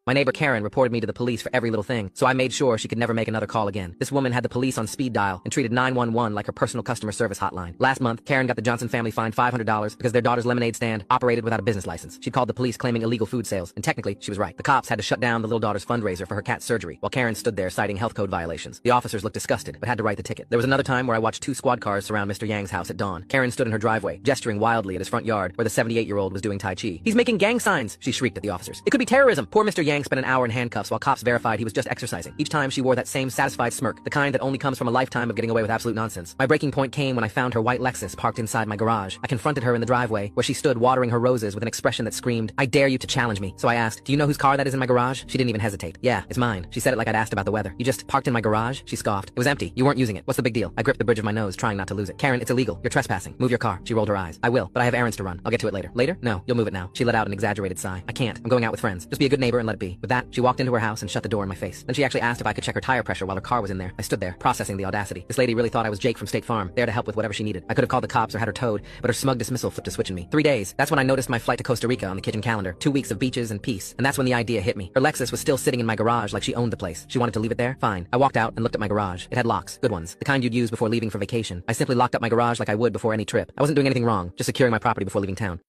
My neighbor Karen reported me to the police for every little thing, so I made sure she could never make another call again. This woman had the police on speed dial and treated 911 like her personal customer service hotline. Last month, Karen got the Johnson family fined $500 because their daughter's lemonade stand operated without a business license. She'd called the police claiming illegal food sales, and technically, she was right. The cops had to shut down the little daughter's fundraiser for her cat's surgery, while Karen stood there citing health code violations. The officers looked disgusted, but had to write the ticket. There was another time where I watched 2 squad cars surround Mr. Yang's house at dawn. Karen stood in her driveway, gesturing wildly at his front yard, where the 78-year-old was doing Tai Chi. "He's making gang signs," she shrieked at the officers. "It could be terrorism." Poor Mr. Yang spent an hour in handcuffs while cops verified he was just exercising. Each time she wore that same satisfied smirk, the kind that only comes from a lifetime of getting away with absolute nonsense. My breaking point came when I found her white Lexus parked inside my garage. I confronted her in the driveway, where she stood watering her roses with an expression that screamed, "I dare you to challenge me." So I asked, "Do you know whose car that is in my garage?" She didn't even hesitate. "Yeah, it's mine." She said it like I'd asked about the weather. "You just parked in my garage?" She scoffed. "It was empty. You weren't using it. What's the big deal?" I gripped the bridge of my nose, trying not to lose it. "Karen, it's illegal. You're trespassing. Move your car." She rolled her eyes. "I will, but I have errands to run. I'll get to it later." "Later? No, you'll move it now." She let out an exaggerated sigh. "I can't. I'm going out with friends. Just be a good neighbor and let it be." With that, she walked into her house and shut the door in my face. Then she actually asked if I could check her tire pressure while her car was in there. I stood there, processing the audacity. This lady really thought I was Jake from State Farm, there to help with whatever she needed. I could have called the cops or had her towed, but her smug dismissal flipped a switch in me. 3 days. That's when I noticed my flight to Costa Rica on the kitchen calendar. 2 weeks of beaches and peace. And that's when the idea hit me. Her Lexus was still sitting in my garage like she owned the place. She wanted to leave it there? Fine. I walked out and looked at my garage. It had locks. Good ones. The kind you'd use before leaving for vacation. I simply locked up my garage like I would before any trip. I wasn't doing anything wrong, just securing my property before leaving town.